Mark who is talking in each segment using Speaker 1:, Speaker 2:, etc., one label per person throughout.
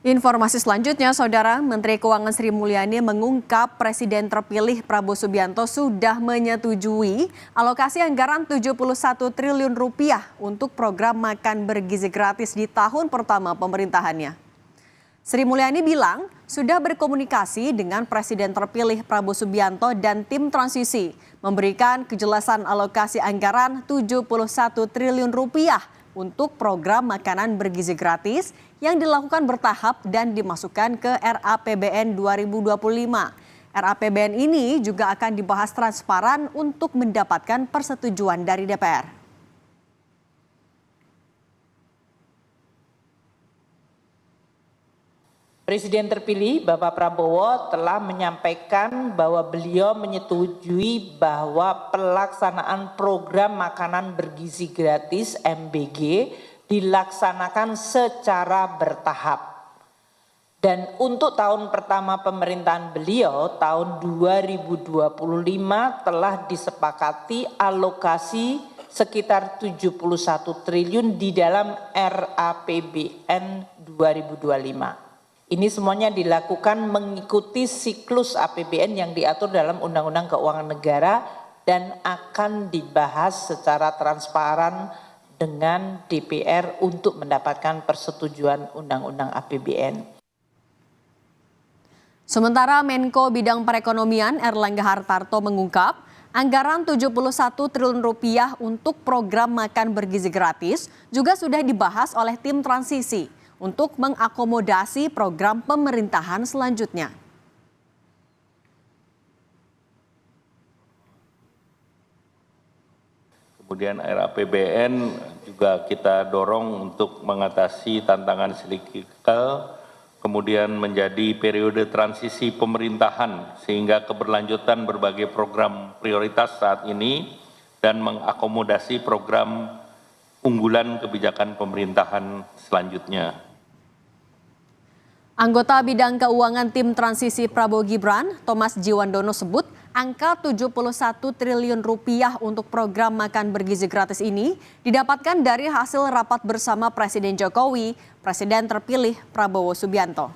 Speaker 1: Informasi selanjutnya, Saudara, Menteri Keuangan Sri Mulyani mengungkap Presiden terpilih Prabowo Subianto sudah menyetujui alokasi anggaran 71 triliun rupiah untuk program makan bergizi gratis di tahun pertama pemerintahannya. Sri Mulyani bilang sudah berkomunikasi dengan Presiden terpilih Prabowo Subianto dan tim transisi, memberikan kejelasan alokasi anggaran 71 triliun rupiah untuk program makanan bergizi gratis yang dilakukan bertahap dan dimasukkan ke RAPBN 2025. RAPBN ini juga akan dibahas transparan untuk mendapatkan persetujuan dari DPR.
Speaker 2: Presiden terpilih Bapak Prabowo telah menyampaikan bahwa beliau menyetujui bahwa pelaksanaan program makanan bergizi gratis (MBG) dilaksanakan secara bertahap. Dan untuk tahun pertama pemerintahan beliau, tahun 2025 telah disepakati alokasi sekitar 71 triliun di dalam RAPBN 2025. Ini semuanya dilakukan mengikuti siklus APBN yang diatur dalam Undang-Undang Keuangan Negara dan akan dibahas secara transparan dengan DPR untuk mendapatkan persetujuan Undang-Undang APBN.
Speaker 1: Sementara Menko Bidang Perekonomian Erlangga Hartarto mengungkap anggaran 71 triliun rupiah untuk program makan bergizi gratis juga sudah dibahas oleh tim transisi untuk mengakomodasi program pemerintahan selanjutnya.
Speaker 3: Kemudian RAPBN juga kita dorong untuk mengatasi tantangan siklika, kemudian menjadi periode transisi pemerintahan sehingga keberlanjutan berbagai program prioritas saat ini dan mengakomodasi program unggulan kebijakan pemerintahan selanjutnya.
Speaker 1: Anggota Bidang Keuangan Tim Transisi Prabowo Gibran, Thomas Jiwandono sebut angka 71 triliun rupiah untuk program makan bergizi gratis ini didapatkan dari hasil rapat bersama Presiden Jokowi, Presiden terpilih Prabowo Subianto.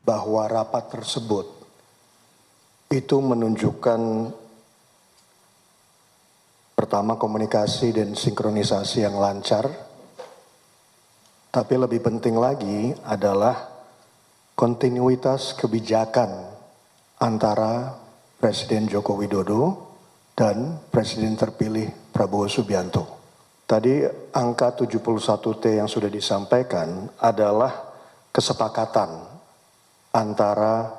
Speaker 4: Bahwa rapat tersebut itu menunjukkan pertama komunikasi dan sinkronisasi yang lancar, tapi lebih penting lagi adalah kontinuitas kebijakan antara Presiden Joko Widodo dan Presiden terpilih Prabowo Subianto. Tadi angka 71T yang sudah disampaikan adalah kesepakatan antara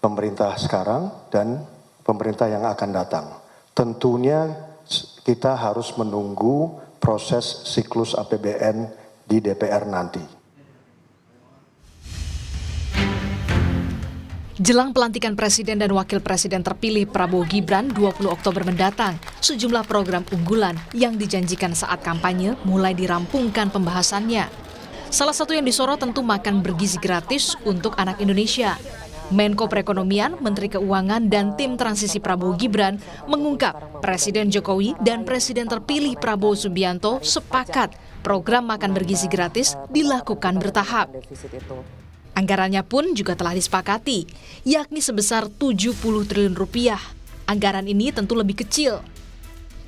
Speaker 4: pemerintah sekarang dan pemerintah yang akan datang. Tentunya kita harus menunggu proses siklus APBN di DPR nanti.
Speaker 5: Jelang pelantikan Presiden dan Wakil Presiden terpilih Prabowo Gibran 20 Oktober mendatang, sejumlah program unggulan yang dijanjikan saat kampanye mulai dirampungkan pembahasannya. Salah satu yang disorot tentu makan bergizi gratis untuk anak Indonesia. Menko Perekonomian, Menteri Keuangan, dan tim transisi Prabowo Gibran mengungkap Presiden Jokowi dan Presiden terpilih Prabowo Subianto sepakat program makan bergizi gratis dilakukan bertahap. Anggarannya pun juga telah disepakati, yakni sebesar 70 triliun rupiah. Anggaran ini tentu lebih kecil.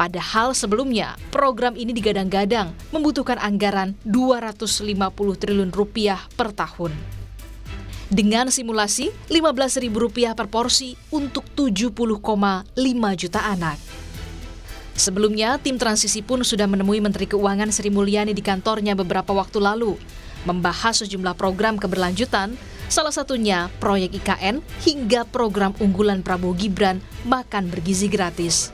Speaker 5: Padahal sebelumnya program ini digadang-gadang membutuhkan anggaran 250 triliun rupiah per tahun. Dengan simulasi Rp15.000 per porsi untuk 70,5 juta anak. Sebelumnya, tim transisi pun sudah menemui Menteri Keuangan Sri Mulyani di kantornya beberapa waktu lalu, membahas sejumlah program keberlanjutan, salah satunya proyek IKN hingga program unggulan Prabowo Gibran makan bergizi gratis.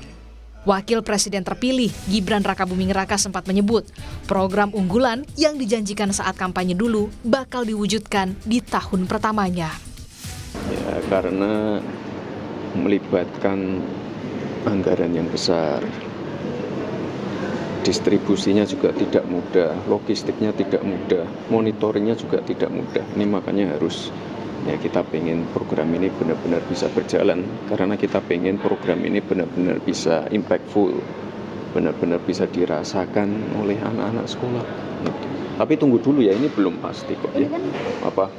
Speaker 5: Wakil Presiden terpilih Gibran Rakabuming Raka sempat menyebut program unggulan yang dijanjikan saat kampanye dulu bakal diwujudkan di tahun pertamanya.
Speaker 6: Ya, karena melibatkan anggaran yang besar, distribusinya juga tidak mudah, logistiknya tidak mudah, monitoringnya juga tidak mudah. Ini makanya harus kita pengen program ini benar-benar bisa berjalan karena kita pengen program ini benar-benar bisa impactful benar-benar bisa dirasakan oleh anak-anak sekolah. Gitu. Tapi tunggu dulu ya, ini belum pasti kok ya.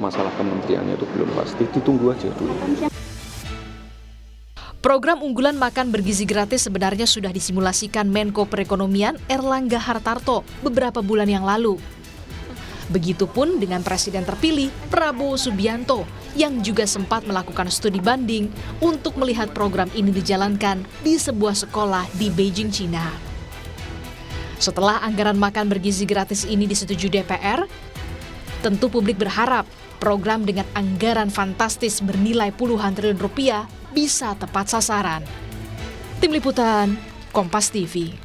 Speaker 6: Masalah kementeriannya itu belum pasti, ditunggu aja dulu.
Speaker 5: Program unggulan makan bergizi gratis sebenarnya sudah disimulasikan Menko Perekonomian Erlangga Hartarto beberapa bulan yang lalu. Begitupun dengan Presiden terpilih Prabowo Subianto yang juga sempat melakukan studi banding untuk melihat program ini dijalankan di sebuah sekolah di Beijing, China. Setelah anggaran makan bergizi gratis ini disetujui DPR, tentu publik berharap program dengan anggaran fantastis bernilai puluhan triliun rupiah bisa tepat sasaran. Tim Liputan, Kompas TV.